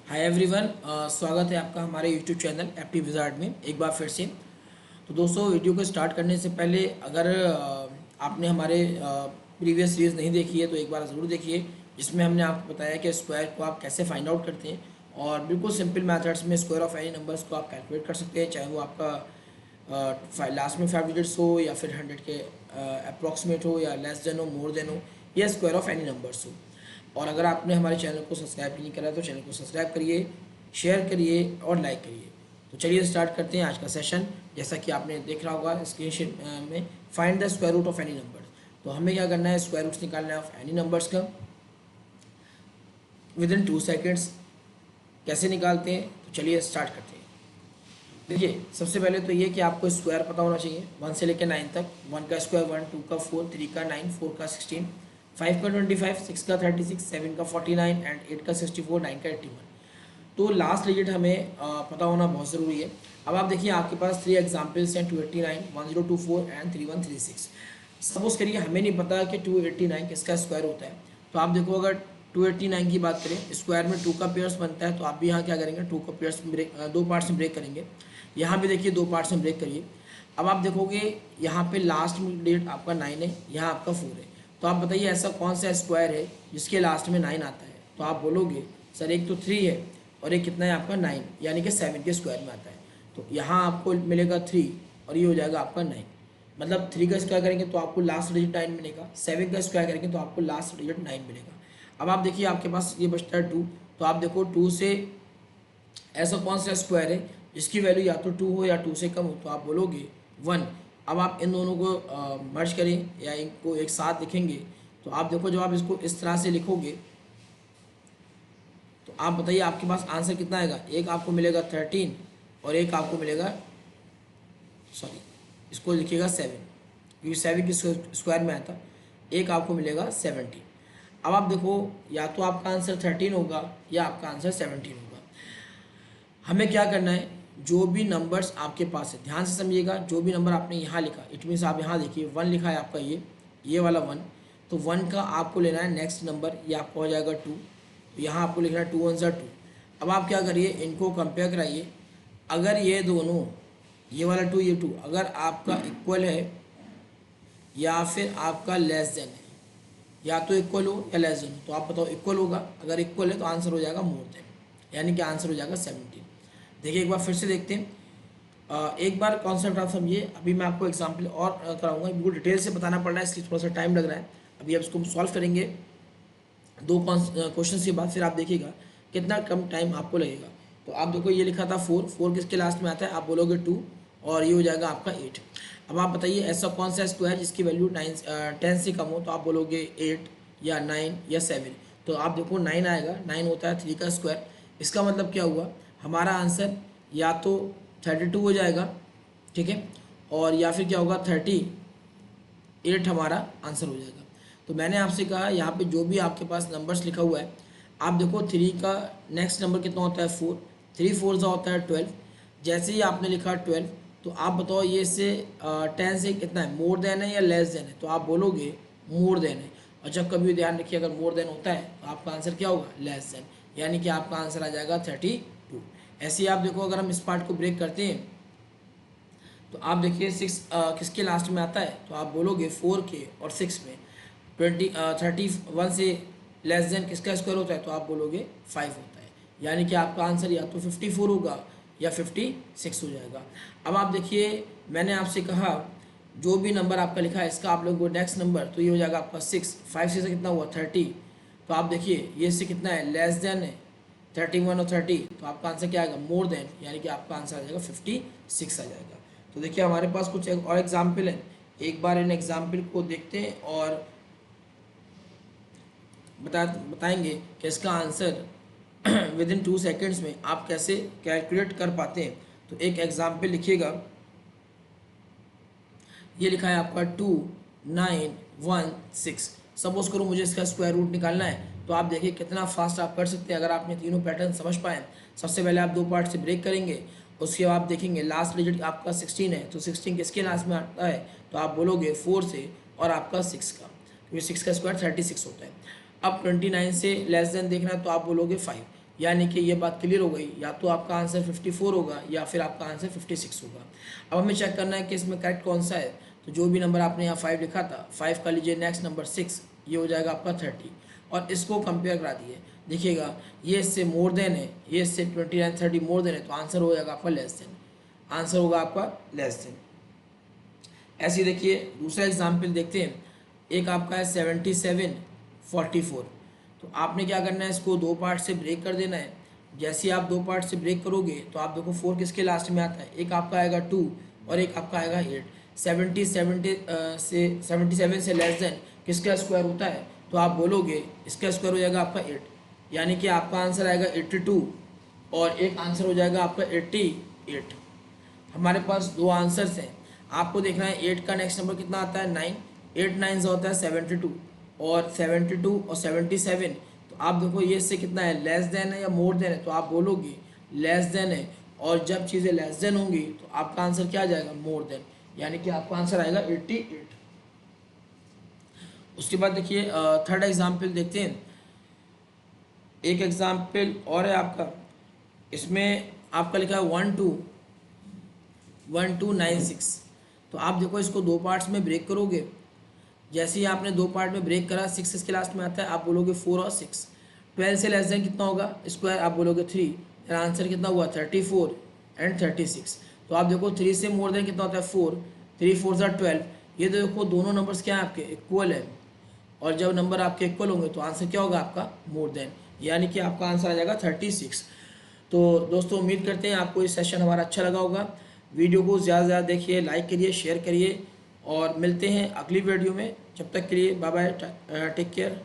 Hi everyone, स्वागत है आपका हमारे यूट्यूब चैनल एप्टी विजार्ड में एक बार फिर से। तो दोस्तों, वीडियो को स्टार्ट करने से पहले अगर आपने हमारे प्रीवियस सीरीज़ नहीं देखी है तो एक बार ज़रूर देखिए, जिसमें हमने आपको बताया कि स्क्वायर को आप कैसे फाइंड आउट करते हैं और बिल्कुल सिंपल मेथड्स में स्क्वायर ऑफ एनी नंबर्स को आप कैलकुलेट कर सकते हैं, चाहे वो आपका लास्ट में 5 डिजिट्स हो या फिर 100 के अप्रॉक्सीमेट हो या लेस देन हो, मोर देन हो, या स्क्वायर ऑफ एनी नंबर्स हो। और अगर आपने हमारे चैनल को सब्सक्राइब नहीं करा तो चैनल को सब्सक्राइब करिए, शेयर करिए और लाइक करिए। तो चलिए स्टार्ट करते हैं आज का सेशन। जैसा कि आपने देख रहा होगा स्क्रीन में, find the square root of any number. तो हमें क्या करना है, स्क्वायर रूट्स निकालना है ऑफ एनी नंबर्स का विद इन 2 सेकेंड्स। कैसे निकालते हैं, तो चलिए स्टार्ट करते हैं। देखिए, सबसे पहले तो ये कि आपको स्क्वायर पता होना चाहिए 1 से लेकर 9 तक। 1 का स्क्वायर 1, 2 का 4, 3 का 9, 4 का 16, 5 का 25, 6 का 36, 7 का 49 एंड 8 का 64, 9 का 81। तो लास्ट डिजिट हमें पता होना बहुत ज़रूरी है। अब आप देखिए, आपके पास 3 एग्जाम्पल्स हैं, 289, 1024 एंड 3136। सपोज करिए हमें नहीं पता कि 289 किसका स्क्वायर होता है। तो आप देखो, अगर 289 की बात करें, स्क्वायर में 2 का पेयर्स बनता है, तो आप भी यहाँ क्या करेंगे, 2 का पेयर्स ब्रेक, 2 पार्ट्स में ब्रेक करेंगे। यहाँ भी देखिए 2 पार्ट्स में ब्रेक करिए। अब आप देखोगे यहाँ पे लास्ट में डिजिट आपका 9 है, यहाँ आपका 4 है। तो आप बताइए ऐसा कौन सा स्क्वायर है जिसके लास्ट में 9 आता है। तो आप बोलोगे सर एक तो 3 है और एक कितना है आपका 9, यानी कि 7 के स्क्वायर में आता है। तो यहाँ आपको मिलेगा 3 और ये हो जाएगा आपका 9। मतलब 3 का स्क्वायर करेंगे तो आपको लास्ट डिजिट 9 मिलेगा, 7 का स्क्वायर करेंगे तो आपको लास्ट डिजिट 9 मिलेगा। अब आप देखिए आपके पास ये बचता है 2। तो आप देखो 2 से ऐसा कौन सा स्क्वायर है जिसकी वैल्यू या तो 2 हो या 2 से कम हो। तो आप बोलोगे 1। अब आप इन दोनों को मर्ज करें या इनको एक साथ लिखेंगे। तो आप देखो, जब आप इसको इस तरह से लिखोगे तो आप बताइए आपके पास आंसर कितना आएगा। एक आपको मिलेगा 13 और एक आपको मिलेगा, सॉरी, इसको लिखिएगा 7, क्योंकि 7 के स्क्वायर में आता। एक आपको मिलेगा 17। अब आप देखो, या तो आपका आंसर 13 होगा या आपका आंसर 17 होगा। हमें क्या करना है, जो भी नंबर्स आपके पास है, ध्यान से समझिएगा, जो भी नंबर आपने यहाँ लिखा, इट मीन्स आप यहाँ देखिए 1 लिखा है आपका, ये वाला 1। तो 1 का आपको लेना है नेक्स्ट नंबर, ये आपका हो जाएगा 2। तो यहाँ आपको लिखना है 2 1 2। अब आप क्या करिए, इनको कंपेयर कराइए। अगर ये दोनों, ये वाला 2 ये 2 अगर आपका इक्वल है या फिर आपका लेस देन है, या तो इक्वल हो या लेस देन हो, तो आप बताओ इक्वल होगा। अगर इक्वल है तो आंसर हो जाएगा मोर देन, यानी कि आंसर हो जाएगा 17। देखिए एक बार फिर से देखते हैं। एक बार कॉन्सेप्ट आप समझिए। अभी मैं आपको एग्जाम्पल और कराऊंगा, बिल्कुल डिटेल से बताना पड़ रहा है, इसलिए थोड़ा सा टाइम लग रहा है। अभी आप इसको सॉल्व करेंगे 2 क्वेश्चन के बाद, फिर आप देखिएगा कितना कम टाइम आपको लगेगा। तो आप देखो, ये लिखा था 4, 4 किसके लास्ट में आता है, आप बोलोगे 2 और ये हो जाएगा आपका 8। अब आप बताइए ऐसा कौन सा स्क्वायर जिसकी वैल्यू 10 से कम हो। तो आप बोलोगे 8 या 9 या 7। तो आप देखो 9 आएगा, 9 होता है 3 का स्क्वायर। इसका मतलब क्या हुआ, हमारा आंसर या तो 32 हो जाएगा, ठीक है, और या फिर क्या होगा 38 हमारा आंसर हो जाएगा। तो मैंने आपसे कहा यहाँ पे जो भी आपके पास नंबर्स लिखा हुआ है, आप देखो 3 का नेक्स्ट नंबर कितना होता है 4, 3 4 सा होता है 12। जैसे ही आपने लिखा 12, तो आप बताओ ये इससे 10 से कितना है, मोर देन है या लेस देन है। तो आप बोलोगे मोर देन है। और जब कभी भी ध्यान रखिए, अगर मोर देन होता है तो आपका आंसर क्या होगा, लेस देन, यानी कि आपका आंसर आ जाएगा 32। ऐसे ही आप देखो, अगर हम इस पार्ट को ब्रेक करते हैं तो आप देखिए 6 किसके लास्ट में आता है। तो आप बोलोगे 4 के और 6 में 31 से लेस देन किसका स्क्वायर होता है। तो आप बोलोगे 5 होता है, यानी कि आपका आंसर या तो 54 होगा या 56 हो जाएगा। अब आप देखिए, मैंने आपसे कहा जो भी नंबर आपका लिखा है इसका आप लोग को नेक्स्ट नंबर, तो ये हो जाएगा आपका 6। 5 से कितना हुआ 30। तो आप देखिए ये से कितना है, लेस देन है 31 और 30। तो आपका आंसर क्या आएगा, मोर देन, यानी कि आपका आंसर आ जाएगा 56 आ जाएगा। तो देखिए हमारे पास कुछ और एग्जाम्पल है, एक बार इन एग्जाम्पल को देखते हैं और बताएंगे कि इसका आंसर विद इन 2 सेकेंड्स में आप कैसे कैलकुलेट कर पाते हैं। तो एक एग्जाम्पल लिखिएगा, ये लिखा है आपका 2916। सपोज करो मुझे इसका स्क्वायर रूट निकालना है। तो आप देखिए कितना फास्ट आप कर सकते हैं अगर आपने तीनों पैटर्न समझ पाए। सबसे पहले आप 2 पार्ट से ब्रेक करेंगे, उसके बाद आप देखेंगे लास्ट डिजिट आपका 16 है, तो 16 किसके लास्ट में आता है। तो आप बोलोगे 4 से और आपका 6 का, क्योंकि 6 का स्क्वायर 36 होता है। अब 29 से लेस देन देखना है, तो आप बोलोगे 5। यानी कि ये बात क्लियर हो गई, या तो आपका आंसर 54 होगा या फिर आपका आंसर 56 होगा। अब हमें चेक करना है कि इसमें करेक्ट कौन सा है। तो जो भी नंबर आपने यहाँ 5 लिखा था, 5 का लीजिए नेक्स्ट नंबर 6, ये हो जाएगा आपका 30, और इसको कंपेयर करा दिए। देखिएगा ये इससे मोर देन है, ये इससे 29 30 मोर देन है, तो आंसर हो जाएगा आपका लेस देन, आंसर होगा आपका लेस देन। ऐसे ही देखिए दूसरा एग्जाम्पल देखते हैं। एक आपका है 77 44। तो आपने क्या करना है, इसको दो पार्ट से ब्रेक कर देना है। जैसे ही आप दो पार्ट से ब्रेक करोगे तो आप देखो 4 किसके लास्ट में आता है, एक आपका आएगा 2 और एक आपका आएगा 8। 77 से लेस देन किसका स्क्वायर होता है, तो आप बोलोगे इसका स्क्वायर हो जाएगा आपका 8, यानी कि आपका आंसर आएगा 82 और एक आंसर हो जाएगा आपका 88। हमारे पास दो आंसर्स हैं, आपको देखना है 8 का नेक्स्ट नंबर कितना आता है 9, 8 9 से होता है 72, और 72 और 77, तो आप देखो ये इससे कितना है, लेस देन है या मोर देन है, तो आप बोलोगे लेस देन है, और जब चीज़ें लेस देन होंगी तो आपका आंसर क्या आ जाएगा, मोर देन, यानी कि आपका आंसर आएगा 88। उसके बाद देखिए थर्ड एग्जाम्पल देखते हैं। एक एग्जाम्पल और है आपका, इसमें आपका लिखा है 1296। तो आप देखो इसको दो पार्ट्स में ब्रेक करोगे। जैसे ही आपने दो पार्ट में ब्रेक करा, 6 इसके लास्ट में आता है, आप बोलोगे 4 और 6। 12 से लेस देन कितना होगा स्क्वायर, आप बोलोगे 3, फिर आंसर कितना हुआ 34 एंड 36। तो आप देखो 3 से मोर देन कितना होता है 4, 3 4 12। ये देखो दोनों नंबर्स क्या है आपके इक्वल है, और जब नंबर आपके इक्वल होंगे तो आंसर क्या होगा आपका मोर देन, यानी कि आपका आंसर आ जाएगा 36। तो दोस्तों उम्मीद करते हैं आपको ये सेशन हमारा अच्छा लगा होगा। वीडियो को ज़्यादा से ज़्यादा देखिए, लाइक करिए, शेयर करिए, और मिलते हैं अगली वीडियो में। जब तक के लिए बाय बाय, टेक केयर।